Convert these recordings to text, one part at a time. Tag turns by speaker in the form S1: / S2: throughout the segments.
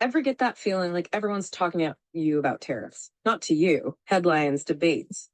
S1: Ever get that feeling like everyone's talking to you about tariffs? Not to you, headlines, debates.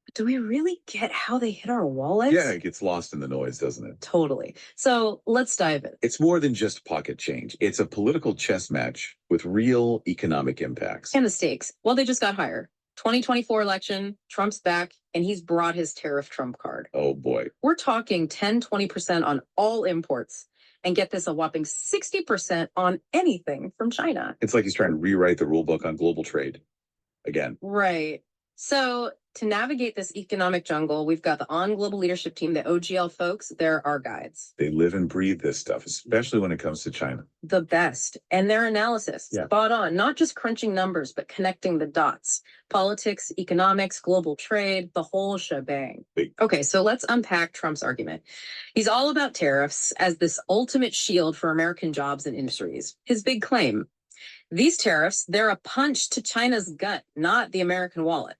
S1: But do we really get how they hit our
S2: Yeah,
S1: wallets?
S2: it gets lost in the noise, doesn't it?
S1: Totally. So let's dive in.
S2: It's more than just pocket change. It's a political chess match with real economic impacts.
S1: And the stakes. Well, they just got higher. 2024 election, Trump's back, and he's brought his tariff trump card.
S2: Oh boy.
S1: We're talking 10-20% on all imports. And get this, a whopping 60% on anything from China.
S2: It's like he's trying to rewrite the rule book on global trade again.
S1: Right. So to navigate this economic jungle, we've got the On Global Leadership Team, the OGL folks. They're our guides.
S2: They live and breathe this stuff, especially when it comes to China.
S1: The best. And their analysis,
S2: Yeah.
S1: spot on, not just crunching numbers, but connecting the dots. Politics, economics, global trade, the whole shebang.
S2: Big.
S1: Okay, so let's unpack Trump's argument. He's all about tariffs as this ultimate shield for American jobs and industries. His big claim: these tariffs, they're a punch to China's gut, not the American wallet.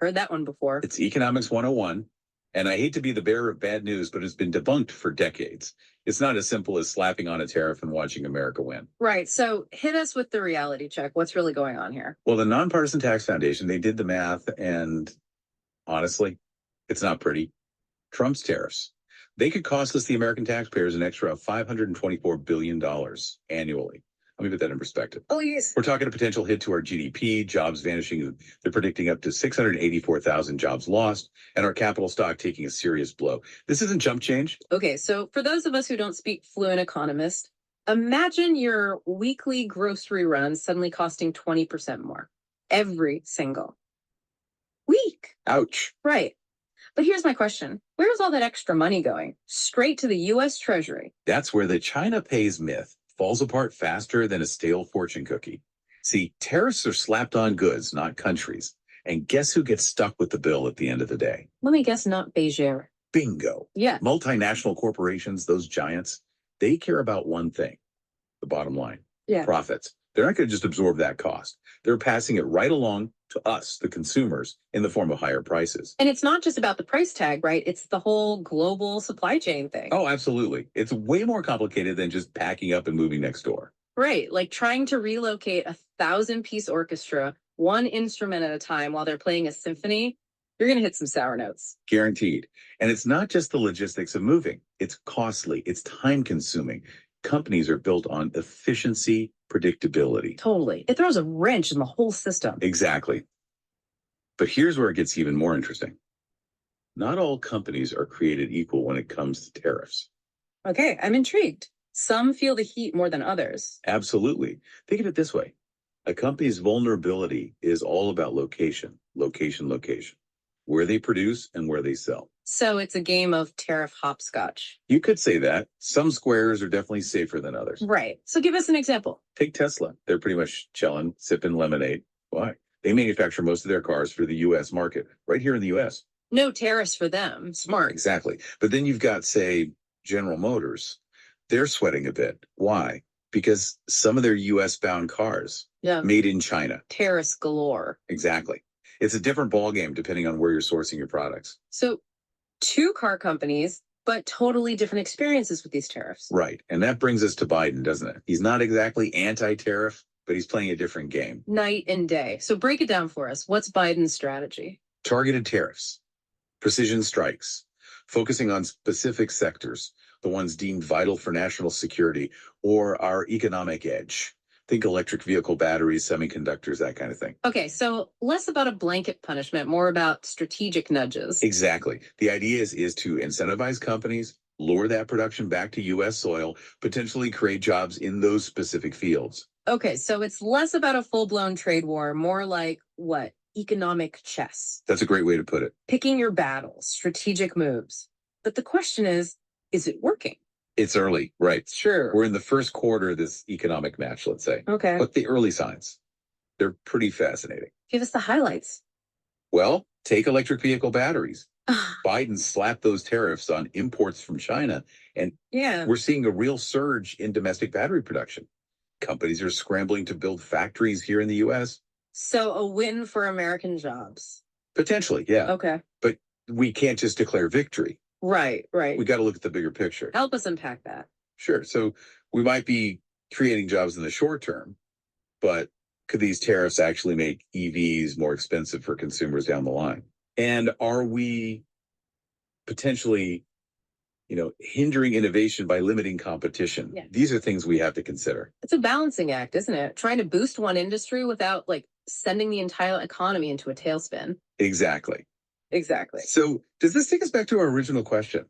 S1: Heard that one before.
S2: It's Economics 101. And I hate to be the bearer of bad news, but it's been debunked for decades. It's not as simple as slapping on a tariff and watching America win.
S1: Right. So hit us with the reality check. What's really going on here?
S2: Well, the Nonpartisan Tax Foundation, they did the math, and honestly, it's not pretty. Trump's tariffs, they could cost us, the American taxpayers, an extra $524 billion annually. Let me put that in perspective.
S1: Please.
S2: We're talking a potential hit to our GDP, jobs vanishing. They're predicting up to 684,000 jobs lost, and our capital stock taking a serious blow. This isn't jump change.
S1: Okay, so for those of us who don't speak fluent economist, imagine your weekly grocery run suddenly costing 20% more every single week.
S2: Ouch.
S1: Right. But here's my question. Where's all that extra money going? Straight to the U.S. Treasury.
S2: That's where the China pays myth falls apart faster than a stale fortune cookie. See, tariffs are slapped on goods, not countries. And guess who gets stuck with the bill at the end of the day?
S1: Let me guess, not Beijing.
S2: Bingo.
S1: Yeah.
S2: Multinational corporations, those giants, they care about one thing: the bottom line,
S1: Yeah.
S2: profits. They're not going to just absorb that cost. They're passing it right along to us, the consumers, in the form of higher prices.
S1: And it's not just about the price tag, right? It's the whole global supply chain thing.
S2: Oh, absolutely. It's way more complicated than just packing up and moving next door.
S1: Right. Like trying to relocate a 1,000-piece orchestra, one instrument at a time while they're playing a symphony. You're going to hit some sour notes.
S2: Guaranteed. And it's not just the logistics of moving. It's costly. It's time consuming. Companies are built on efficiency, predictability.
S1: Totally. It throws a wrench in the whole system.
S2: Exactly. But here's where it gets even more interesting. Not all companies are created equal when it comes to tariffs.
S1: Okay, I'm intrigued. Some feel the heat more than others.
S2: Absolutely. Think of it this way. A company's vulnerability is all about location, location, location, where they produce and where they sell.
S1: So it's a game of tariff hopscotch.
S2: You could say that. Some squares are definitely safer than others.
S1: Right. So give us an example.
S2: Take Tesla. They're pretty much chilling, sipping lemonade. Why? They manufacture most of their cars for the U.S. market, right here in the U.S.
S1: No tariffs for them. Smart.
S2: Exactly. But then you've got, say, General Motors. They're sweating a bit. Why? Because some of their U.S. bound cars made in China.
S1: Tariffs galore.
S2: Exactly. It's a different ballgame depending on where you're sourcing your products.
S1: So two car companies, but totally different experiences with these tariffs.
S2: Right. And that brings us to Biden, doesn't it? He's not exactly anti-tariff, but he's playing a different game.
S1: Night and day. So break it down for us. What's Biden's strategy?
S2: Targeted tariffs, precision strikes, focusing on specific sectors, the ones deemed vital for national security or our economic edge. Think electric vehicle batteries, semiconductors, that kind of thing.
S1: Okay, so less about a blanket punishment, more about strategic nudges.
S2: Exactly. The idea is to incentivize companies, lure that production back to U.S. soil, potentially create jobs in those specific fields.
S1: Okay, so it's less about a full-blown trade war, more like what? Economic chess.
S2: That's a great way to put it.
S1: Picking your battles, strategic moves. But the question is it working?
S2: It's early, right?
S1: Sure.
S2: We're in the first quarter of this economic match, let's say.
S1: Okay.
S2: But the early signs, they're pretty fascinating.
S1: Give us the highlights.
S2: Well, take electric vehicle batteries. Biden slapped those tariffs on imports from China, and we're seeing a real surge in domestic battery production. Companies are scrambling to build factories here in the U.S.
S1: So a win for American jobs.
S2: Potentially, yeah.
S1: Okay.
S2: But we can't just declare victory.
S1: Right.
S2: We got to look at the bigger picture.
S1: Help us unpack that.
S2: Sure. So we might be creating jobs in the short term, but could these tariffs actually make EVs more expensive for consumers down the line? And are we potentially, hindering innovation by limiting competition?
S1: Yeah.
S2: These are things we have to consider.
S1: It's a balancing act, isn't it? Trying to boost one industry without sending the entire economy into a tailspin.
S2: Exactly.
S1: Exactly.
S2: So does this take us back to our original question?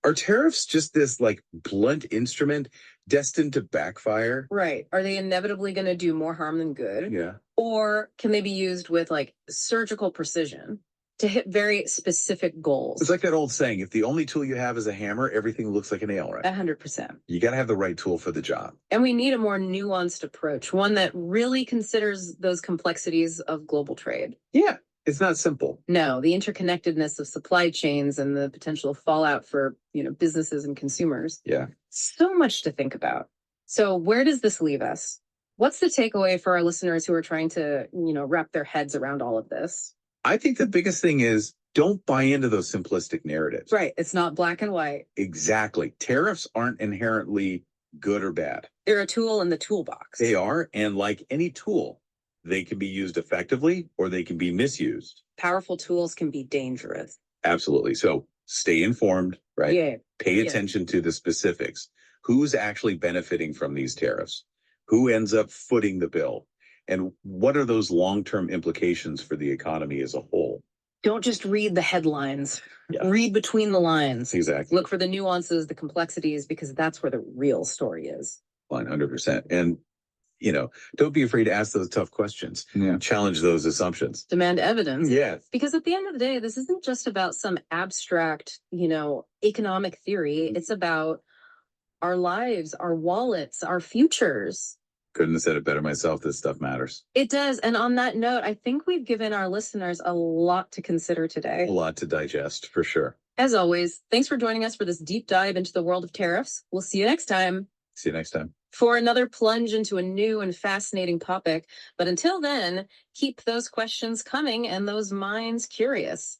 S2: Are tariffs just this blunt instrument destined to backfire?
S1: Right. Are they inevitably going to do more harm than good?
S2: Yeah.
S1: Or can they be used with surgical precision to hit very specific goals?
S2: It's like that old saying, if the only tool you have is a hammer, everything looks like a nail, right?
S1: 100%.
S2: You got to have the right tool for the job.
S1: And we need a more nuanced approach, one that really considers those complexities of global trade.
S2: Yeah. It's not simple.
S1: No, the interconnectedness of supply chains and the potential fallout for, businesses and consumers.
S2: Yeah.
S1: So much to think about. So where does this leave us? What's the takeaway for our listeners who are trying to, wrap their heads around all of this?
S2: I think the biggest thing is don't buy into those simplistic narratives.
S1: Right. It's not black and white.
S2: Exactly. Tariffs aren't inherently good or bad.
S1: They're a tool in the toolbox.
S2: They are. And like any tool, they can be used effectively or they can be misused.
S1: Powerful tools can be dangerous.
S2: Absolutely. So stay informed, right?
S1: Yeah.
S2: Pay attention to the specifics. Who's actually benefiting from these tariffs? Who ends up footing the bill? And what are those long-term implications for the economy as a whole?
S1: Don't just read the headlines. Yeah. Read between the lines.
S2: Exactly.
S1: Look for the nuances, the complexities, because that's where the real story is.
S2: 100%. And don't be afraid to ask those tough questions. Yeah. Challenge those assumptions.
S1: Demand evidence.
S2: Yes.
S1: Because at the end of the day, this isn't just about some abstract, economic theory. It's about our lives, our wallets, our futures.
S2: Couldn't have said it better myself. This stuff matters.
S1: It does. And on that note, I think we've given our listeners a lot to consider today.
S2: A lot to digest, for sure.
S1: As always, thanks for joining us for this deep dive into the world of tariffs. We'll see you next time.
S2: See you next time.
S1: For another plunge into a new and fascinating topic. But until then, keep those questions coming and those minds curious.